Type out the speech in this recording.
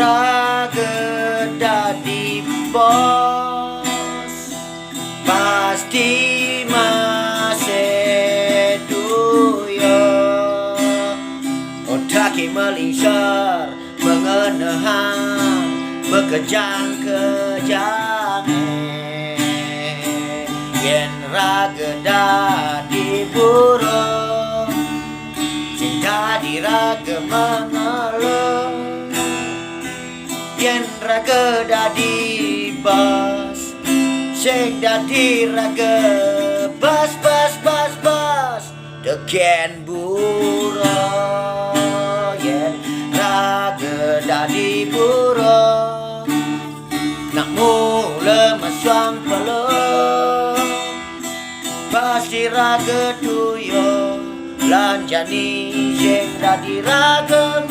raga dadi bos pasti masih duyo otaki melingsar mengenehang bekejang-kejang yen raga dadi burung cinta diraga mengeluh yen raga dadi bos sing dadi raga bas deken burung yen raga dadi burung nak mula masang pelung pasti raga tuyo lanjani sing dadi raga